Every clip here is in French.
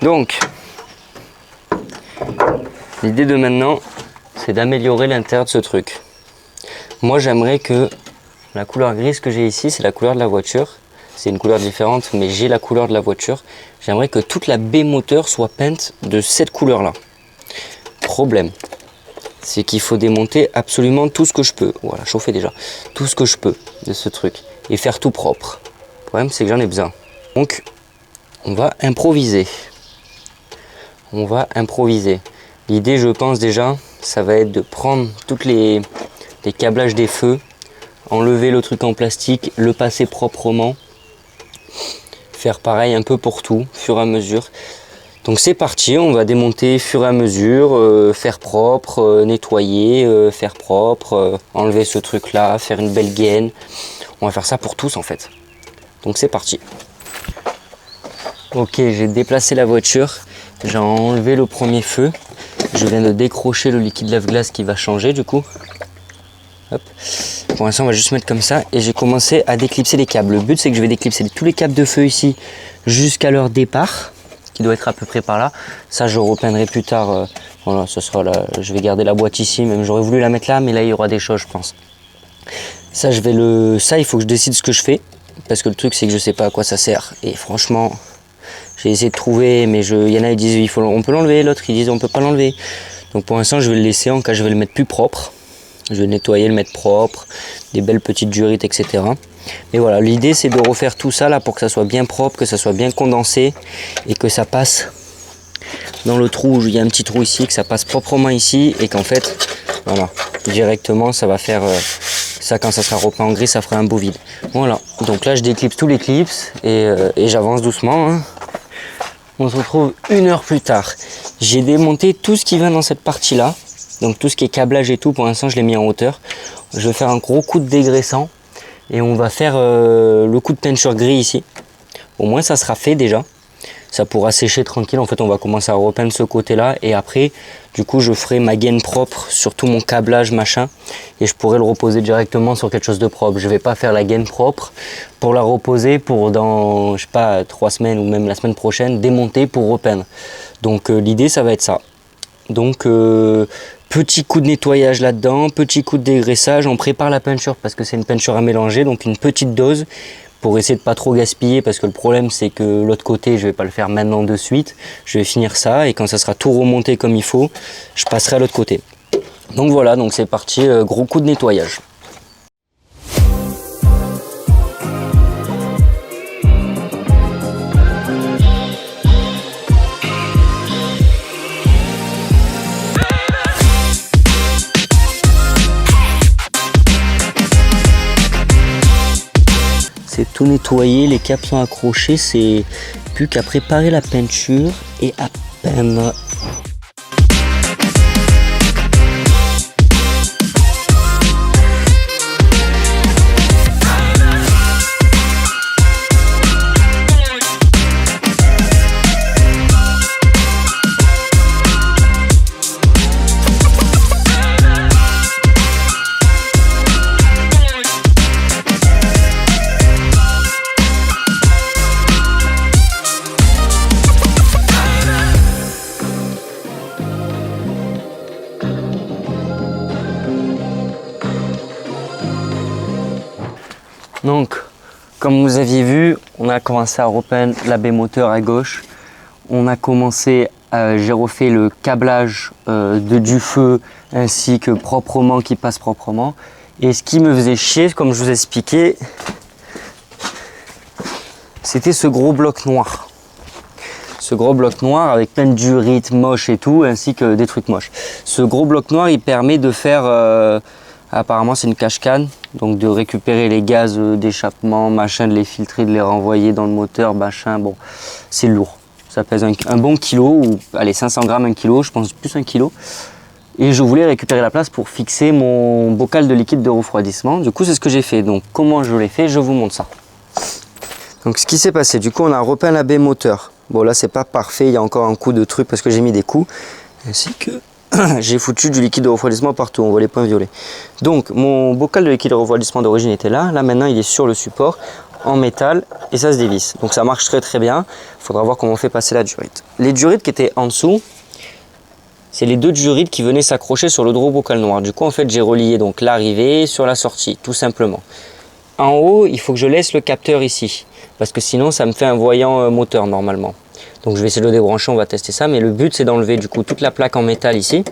Donc, l'idée de maintenant, c'est d'améliorer l'intérieur de ce truc. Moi, j'aimerais que la couleur grise que j'ai ici, c'est la couleur de la voiture. C'est une couleur différente, mais j'ai la couleur de la voiture. J'aimerais que toute la baie moteur soit peinte de cette couleur-là. Problème, c'est qu'il faut démonter absolument tout ce que je peux. Voilà, chauffer déjà. Tout ce que je peux de ce truc. Et faire tout propre. Le problème, c'est que j'en ai besoin. Donc, on va improviser. On va improviser. L'idée, je pense déjà, ça va être de prendre toutes les câblages des feux, enlever le truc en plastique, le passer proprement. Faire pareil un peu pour tout, fur et à mesure. Donc c'est parti, on va démonter fur et à mesure, faire propre, nettoyer, faire propre, enlever ce truc là, faire une belle gaine. On va faire ça pour tous en fait. Donc c'est parti. Ok, j'ai déplacé la voiture, j'ai enlevé le premier feu. Je viens de décrocher le liquide lave-glace qui va changer du coup. Hop. Pour l'instant, on va juste mettre comme ça et j'ai commencé à déclipser les câbles. Le but, c'est que je vais déclipser tous les câbles de feu ici jusqu'à leur départ, qui doit être à peu près par là. Ça, je repeindrai plus tard. Voilà, ce sera là. Je vais garder la boîte ici, même j'aurais voulu la mettre là, mais là, il y aura des choses, je pense. Ça, il faut que je décide ce que je fais, parce que le truc, c'est que je sais pas à quoi ça sert. Et franchement, j'ai essayé de trouver, mais il y en a qui disent on peut l'enlever, l'autre ils disent on peut pas l'enlever. Donc pour l'instant, je vais le laisser. En cas, je vais le mettre plus propre. Je vais nettoyer, le mettre propre, des belles petites durites, etc. Mais voilà, l'idée c'est de refaire tout ça là pour que ça soit bien propre, que ça soit bien condensé et que ça passe dans le trou. Il y a un petit trou ici, que ça passe proprement ici et qu'en fait, voilà, directement ça va faire ça quand ça sera repeint en gris, ça fera un beau vide. Voilà, donc là je déclipse tous les clips et j'avance doucement. Hein. On se retrouve 1 heure plus tard. J'ai démonté tout ce qui va dans cette partie là. Donc tout ce qui est câblage et tout, pour l'instant je l'ai mis en hauteur. Je vais faire un gros coup de dégraissant et on va faire le coup de teinture gris ici. Au moins ça sera fait déjà. Ça pourra sécher tranquille. En fait on va commencer à repeindre ce côté là et après du coup je ferai ma gaine propre sur tout mon câblage machin et je pourrai le reposer directement sur quelque chose de propre. Je vais pas faire la gaine propre pour la reposer pour dans je sais pas 3 semaines ou même la semaine prochaine démonter pour repeindre. Donc l'idée ça va être ça. Donc petit coup de nettoyage là-dedans, petit coup de dégraissage, on prépare la peinture parce que c'est une peinture à mélanger, donc une petite dose pour essayer de pas trop gaspiller parce que le problème c'est que l'autre côté je vais pas le faire maintenant de suite, je vais finir ça et quand ça sera tout remonté comme il faut, je passerai à l'autre côté. Donc voilà, donc c'est parti, gros coup de nettoyage. C'est tout nettoyé, les câbles sont accrochés, c'est plus qu'à préparer la peinture et à peindre. Donc, comme vous aviez vu, on a commencé à repeindre la baie moteur à gauche. On a commencé, j'ai refait le câblage du feu ainsi que proprement, qui passe proprement. Et ce qui me faisait chier, comme je vous ai expliqué, c'était ce gros bloc noir. Ce gros bloc noir avec plein de durites moches et tout, ainsi que des trucs moches. Ce gros bloc noir, il permet de faire... apparemment c'est une cache-canne, donc de récupérer les gaz d'échappement, machin, de les filtrer, de les renvoyer dans le moteur, machin, bon, c'est lourd. Ça pèse un bon kilo, ou allez 500 grammes, 1 kilo, je pense plus 1 kilo. Et je voulais récupérer la place pour fixer mon bocal de liquide de refroidissement. Du coup c'est ce que j'ai fait, donc comment je l'ai fait, je vous montre ça. Donc ce qui s'est passé, du coup on a repeint la baie moteur. Bon là c'est pas parfait, il y a encore un coup de truc parce que j'ai mis des coups, ainsi que... j'ai foutu du liquide de refroidissement partout, on voit les points violets. Donc mon bocal de liquide de refroidissement d'origine était là, là maintenant il est sur le support. en métal et ça se dévisse. Donc ça marche très très bien. Il faudra voir comment on fait passer la durite. Les durites qui étaient en dessous, c'est les deux durites qui venaient s'accrocher sur le dos bocal noir. Du coup, en fait, j'ai relié donc l'arrivée sur la sortie, tout simplement. En haut, il faut que je laisse le capteur ici, parce que sinon, ça me fait un voyant moteur normalement. Donc, je vais essayer de le débrancher, on va tester ça. Mais le but, c'est d'enlever du coup toute la plaque en métal ici,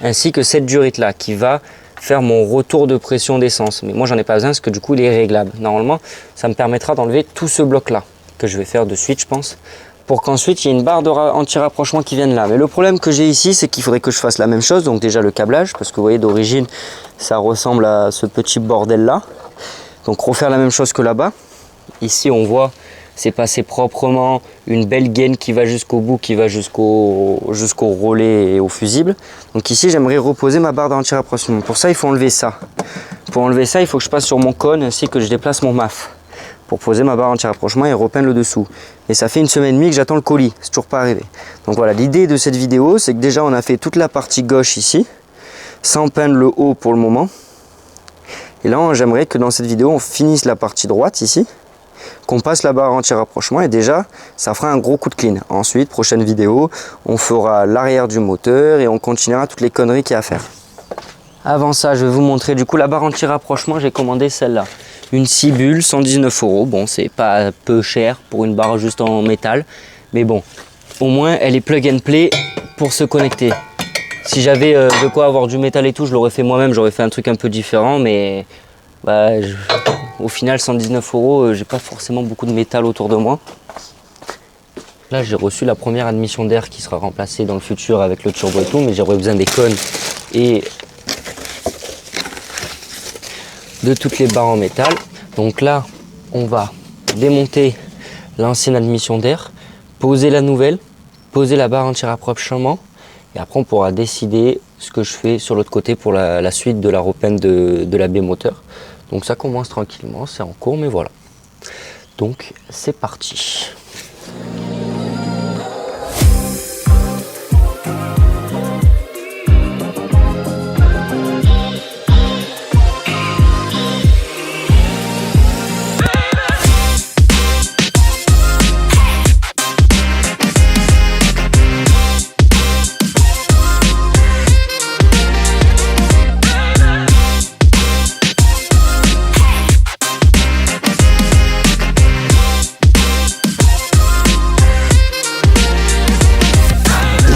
ainsi que cette durite-là, qui va faire mon retour de pression d'essence. Mais moi, j'en ai pas besoin, parce que du coup, il est réglable. Normalement, ça me permettra d'enlever tout ce bloc-là, que je vais faire de suite, je pense, pour qu'ensuite il y ait une barre anti-rapprochement qui vienne là. Mais le problème que j'ai ici, c'est qu'il faudrait que je fasse la même chose, donc déjà le câblage, parce que vous voyez d'origine ça ressemble à ce petit bordel là. Donc refaire la même chose que là-bas. Ici on voit c'est passé proprement, une belle gaine qui va jusqu'au bout, qui va jusqu'au relais et au fusible. Donc ici j'aimerais reposer ma barre d'anti-rapprochement. Pour ça il faut enlever ça. Pour enlever ça il faut que je passe sur mon cône ainsi que je déplace mon MAF pour poser ma barre anti-rapprochement et repeindre le dessous. Et ça fait 1 semaine et demie que j'attends le colis, c'est toujours pas arrivé. Donc voilà, l'idée de cette vidéo, c'est que déjà on a fait toute la partie gauche ici, sans peindre le haut pour le moment. Et là, j'aimerais que dans cette vidéo, on finisse la partie droite ici, qu'on passe la barre anti-rapprochement et déjà, ça fera un gros coup de clean. Ensuite, prochaine vidéo, on fera l'arrière du moteur et on continuera toutes les conneries qu'il y a à faire. Avant ça, je vais vous montrer du coup la barre anti-rapprochement, j'ai commandé celle-là. Une Cibule, 119 €. Bon, c'est pas peu cher pour une barre juste en métal. Mais bon, au moins, elle est plug and play pour se connecter. Si j'avais de quoi avoir du métal et tout, je l'aurais fait moi-même. J'aurais fait un truc un peu différent. Mais bah, au final, 119 €, j'ai pas forcément beaucoup de métal autour de moi. Là, j'ai reçu la première admission d'air qui sera remplacée dans le futur avec le turbo et tout. Mais j'aurais besoin des cônes et de toutes les barres en métal. Donc là, on va démonter l'ancienne admission d'air, poser la nouvelle, poser la barre anti-rapprochement et après on pourra décider ce que je fais sur l'autre côté pour la suite de la repeinte de la baie moteur. Donc ça commence tranquillement, c'est en cours, mais voilà. Donc c'est parti.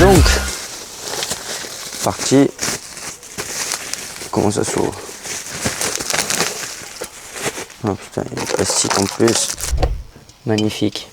Donc, parti. Comment ça s'ouvre? Oh putain, il y a du plastique en plus. Magnifique.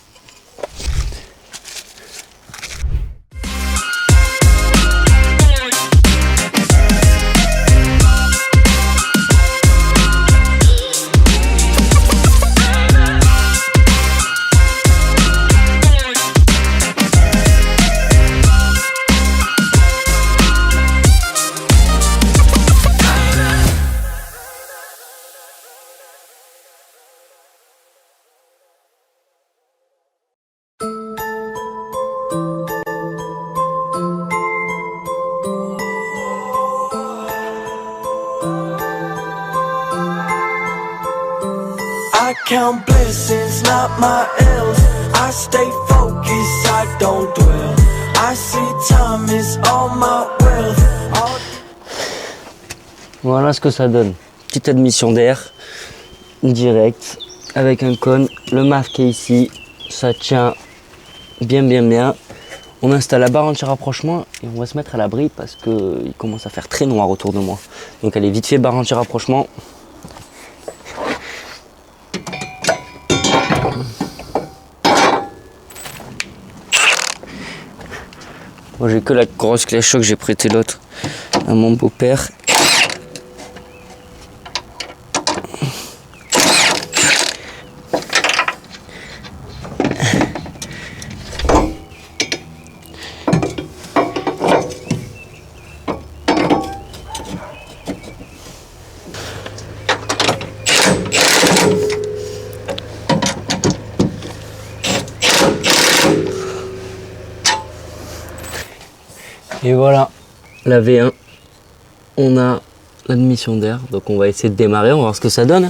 I count blessings, not my ills. I stay focused, I don't dwell. I see time is all my wealth. Voilà ce que ça donne. Petite admission d'air, direct, avec un cône. Le MAF qui est ici, ça tient bien. On installe la barre anti-rapprochement et on va se mettre à l'abri parce qu'il commence à faire très noir autour de moi. Donc elle est vite fait barre anti-rapprochement. Moi j'ai que la grosse clé à choc, j'ai prêté l'autre à mon beau-père. Et voilà, la V1, on a l'admission d'air, donc on va essayer de démarrer, on va voir ce que ça donne.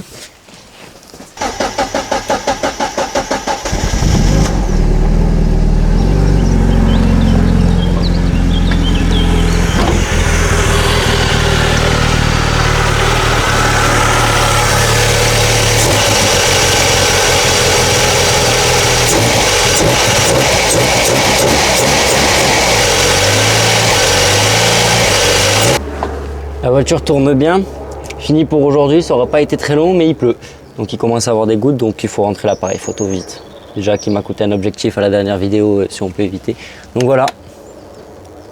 La voiture tourne bien. Fini pour aujourd'hui, ça aura pas été très long, mais il pleut. Donc il commence à avoir des gouttes, donc il faut rentrer l'appareil photo vite. Déjà qui m'a coûté un objectif à la dernière vidéo, si on peut éviter. Donc voilà,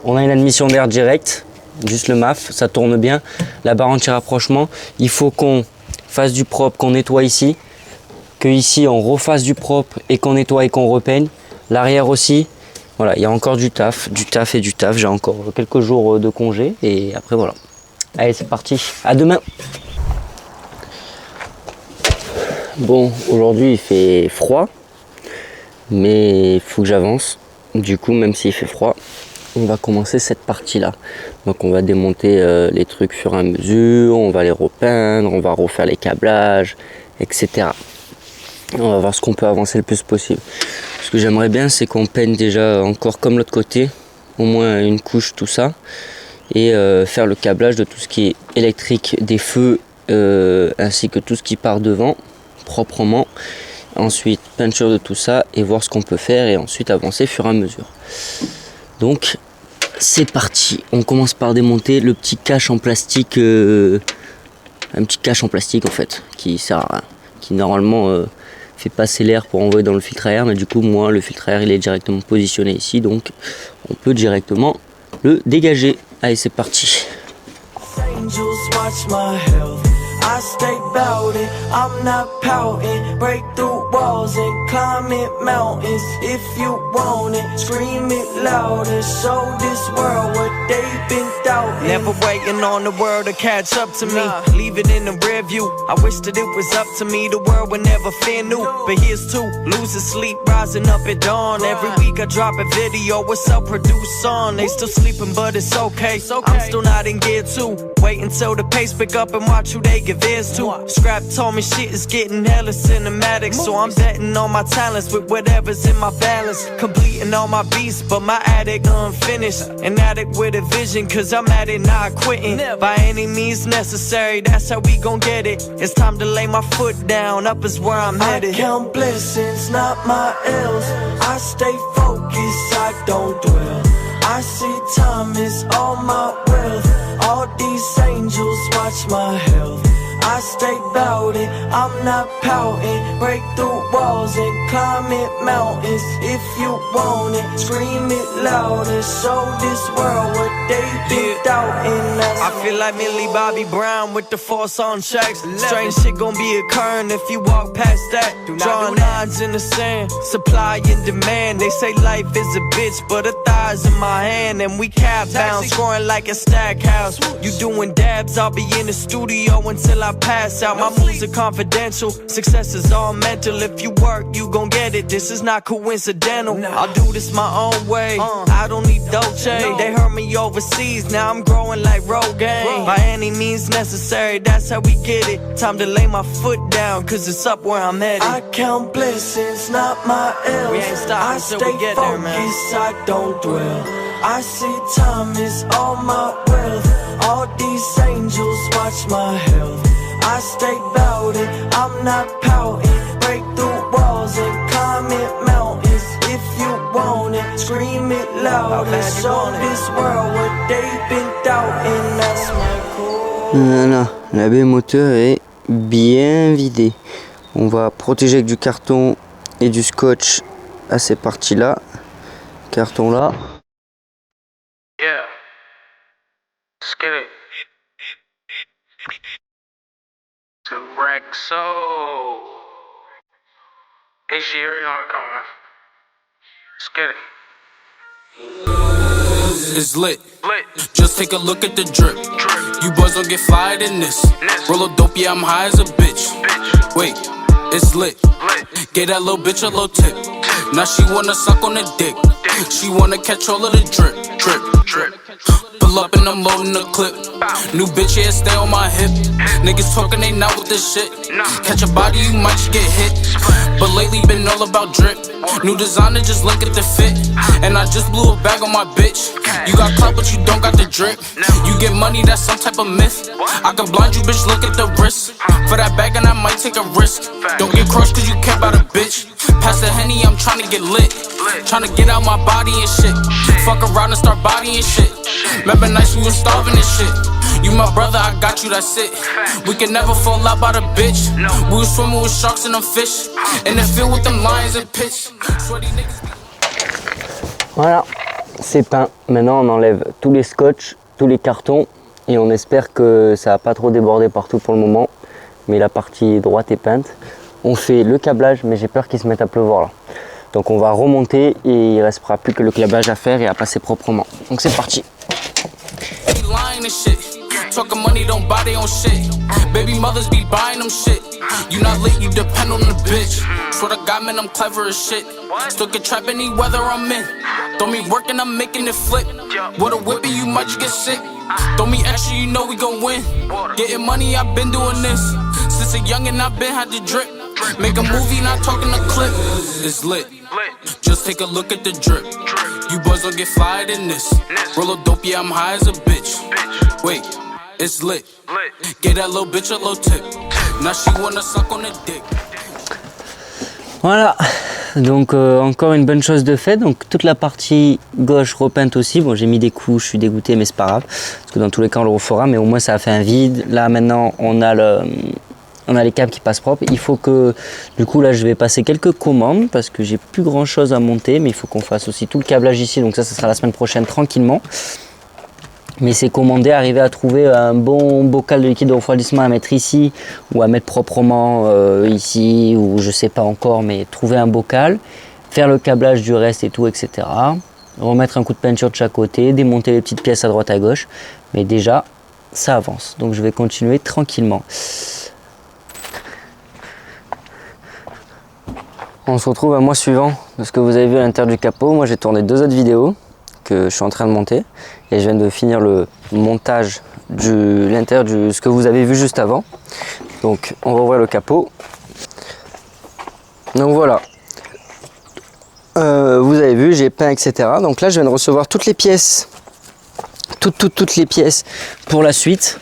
on a une admission d'air direct, juste le MAF, ça tourne bien. La barre anti-rapprochement, il faut qu'on fasse du propre, qu'on nettoie ici. Que ici on refasse du propre et qu'on nettoie et qu'on repeigne. L'arrière aussi. Voilà, il y a encore du taf et du taf. J'ai encore quelques jours de congé et après voilà. Allez, c'est parti. À demain. Bon, aujourd'hui il fait froid, mais il faut que j'avance. Du coup, même s'il fait froid, on va commencer cette partie-là. Donc on va démonter les trucs sur à mesure, on va les repeindre, on va refaire les câblages, etc. On va voir ce qu'on peut avancer le plus possible. Ce que j'aimerais bien, c'est qu'on peigne déjà encore comme l'autre côté, au moins une couche, tout ça, et faire le câblage de tout ce qui est électrique, des feux, ainsi que tout ce qui part devant, proprement. Ensuite, peinture de tout ça et voir ce qu'on peut faire et ensuite avancer au fur et à mesure. Donc, c'est parti. On commence par démonter le petit cache en plastique, un petit cache en plastique en fait, qui sert à rien, qui normalement fait passer l'air pour envoyer dans le filtre à air, mais du coup moi le filtre à air il est directement positionné ici, donc on peut directement le dégager. Allez, c'est parti. I stay bout it, I'm not pouting. Break through walls and climb it mountains. If you want it, scream it louder. Show this world what they've been doubting. Never waiting on the world to catch up to me. Leave it in the rear view. I wish that it was up to me. The world would never fear new. But here's two, losing sleep, rising up at dawn. Every week I drop a video, a self-produced song. They still sleeping, but it's okay. I'm still not in gear two. Wait until the pace pick up and watch who they give ears to. Scrap told me shit is getting hella cinematic, so I'm betting on my talents with whatever's in my balance. Completing all my beats, but my addict unfinished. An addict with a vision, cause I'm at it, not quitting. By any means necessary, that's how we gon' get it. It's time to lay my foot down, up is where I'm headed. I count blessings, not my L's. I stay focused, I don't dwell. I see time is all my wealth. All these angels watch my health. I stay bout it, I'm not pouting. Break through walls and climb it mountains. If you want it, scream it louder. Show this world what they've been doubting. I feel like Millie Bobby Brown with the force on checks. Strange shit gon' be occurring if you walk past that. Drawing lines in the sand, supply and demand. They say life is a bitch, but a thigh's in my hand. And we cap bound, scoring like a stack house. You doing dabs, I'll be in the studio until I pass out. My moves are confidential, success is all mental. If you work, you gon' get it, this is not coincidental. I'll do this my own way, I don't need Dolce. They heard me overseas, now I'm growing like Rogaine. By any means necessary, that's how we get it. Time to lay my foot down, cause it's up where I'm headed. I count blessings, not my L's. We ain't stopping till we get there, man. I don't dwell. I see time is all my wealth. All these angels watch my health. I stay bout it, I'm not pouting. Break through walls and climb it mountains. If you want it, scream it louder. Show this world what they've been doubting. That's my goal. Voilà, la baie moteur est bien vidée. On va protéger avec du carton et du scotch à ces parties-là. Carton là. Yeah. Let's get it. To Rexo. Hey, Sherry, how it going? Let's get it. It's lit. Just take a look at the drip. You boys don't get fired in this. Roll a dope, yeah, I'm high as a bitch. Wait, it's lit. Get that little bitch a little tip. Now she wanna suck on the dick. She wanna catch all of the drip, drip, drip. Pull up and I'm loading the clip. New bitch, yeah, stay on my hip. Niggas talking, they not with this shit. Catch a body, you might just get hit. But lately been all about drip. New designer, just look at the fit. And I just blew a bag on my bitch. You got clout, but you don't got the drip. You get money, that's some type of myth. I can blind you, bitch, look at the wrist. For that bag, and I might take a risk. Don't get crushed, cause you care about a bitch. Pass the Henny, I'm tryna get lit. Tryna get out my body and shit. Fuck around and start bodying shit. Remember nights we was starving and shit. You my brother, I got you, that's it. We can never fall out by the bitch. We was swimming with sharks and them fish. In the field with them lions and pitch. Sweaty niggas. Voilà, c'est peint. Maintenant on enlève tous les scotch, tous les cartons et on espère que ça va pas trop déborder partout pour le moment. Mais la partie droite est peinte. On fait le câblage, mais j'ai peur qu'il se mette à pleuvoir là. Donc on va remonter et il restera plus que le câblage à faire et à passer proprement. Donc c'est parti. Talking money don't buy their own shit. Baby mothers be buying them shit. You not lit, you depend on the bitch. Swear to God, man, I'm clever as shit. Still can trap any weather I'm in. Throw me work and I'm making it flip. With a whippy, you might just get sick. Throw me extra, you know we gon' win. Getting money, I've been doing this. Since a youngin', I've been had to drip. Make a movie, not talking a clip. It's lit. Just take a look at the drip. You boys don't get flyer than this. Roll a dope, yeah, I'm high as a bitch. Wait. It's lit. Get that little bitch a little tip. Now she wanna suck on the dick. Voilà, donc encore une bonne chose de fait. Donc toute la partie gauche repeinte aussi. Bon, j'ai mis des coups, je suis dégoûté, mais c'est pas grave. Parce que dans tous les cas, on le refera. Mais au moins, ça a fait un vide. Là, maintenant, on a les câbles qui passent propres. Il faut que, du coup, là, je vais passer quelques commandes parce que j'ai plus grand chose à monter. Mais il faut qu'on fasse aussi tout le câblage ici. Donc ça sera la semaine prochaine tranquillement. Mais c'est commandé, arriver à trouver un bon bocal de liquide de refroidissement à mettre ici ou à mettre proprement ici ou je sais pas encore, mais trouver un bocal, faire le câblage du reste et tout, etc. Remettre un coup de peinture de chaque côté, démonter les petites pièces à droite à gauche. Mais déjà, ça avance. Donc je vais continuer tranquillement. On se retrouve un mois suivant de ce que vous avez vu à l'intérieur du capot. Moi j'ai tourné 2 autres vidéos que je suis en train de monter et je viens de finir le montage de l'intérieur de ce que vous avez vu juste avant. Donc on va ouvrir le capot. Donc voilà, vous avez vu, j'ai peint, etc. Donc là je viens de recevoir toutes les pièces, toutes les pièces pour la suite.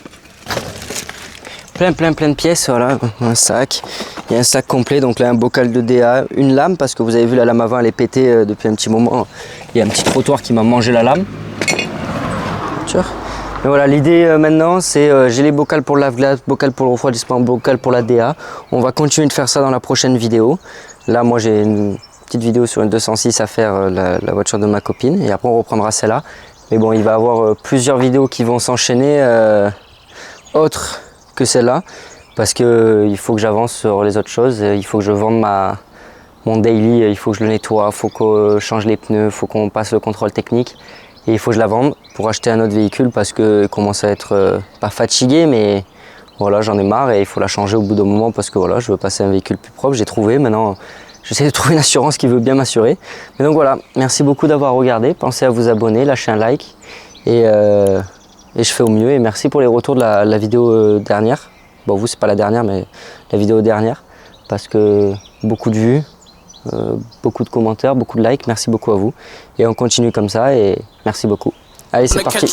Plein de pièces, voilà, un sac. Il y a un sac complet, donc là un bocal de DA, une lame, parce que vous avez vu la lame avant elle est pétée depuis un petit moment. Il y a un petit trottoir qui m'a mangé la lame. Et voilà, l'idée maintenant c'est j'ai les bocals pour le lave-glace, bocal pour le refroidissement, bocal pour la DA. On va continuer de faire ça dans la prochaine vidéo. Là moi j'ai une petite vidéo sur une 206 à faire, la voiture de ma copine, et après on reprendra celle-là. Mais bon, il va y avoir plusieurs vidéos qui vont s'enchaîner autres que celle-là. Parce qu'il faut que j'avance sur les autres choses, il faut que je vende mon daily, il faut que je le nettoie, il faut que je change les pneus, il faut qu'on passe le contrôle technique. Et il faut que je la vende pour acheter un autre véhicule parce que je commence à être pas fatigué, mais voilà, j'en ai marre et il faut la changer au bout d'un moment parce que voilà, je veux passer à un véhicule plus propre. J'ai trouvé, maintenant j'essaie de trouver une assurance qui veut bien m'assurer. Mais donc voilà, merci beaucoup d'avoir regardé, pensez à vous abonner, lâcher un like et je fais au mieux. Et merci pour les retours de la vidéo dernière. Bon, vous, c'est pas la dernière, mais la vidéo dernière. Parce que beaucoup de vues, beaucoup de commentaires, beaucoup de likes. Merci beaucoup à vous. Et on continue comme ça et merci beaucoup. Allez, c'est parti.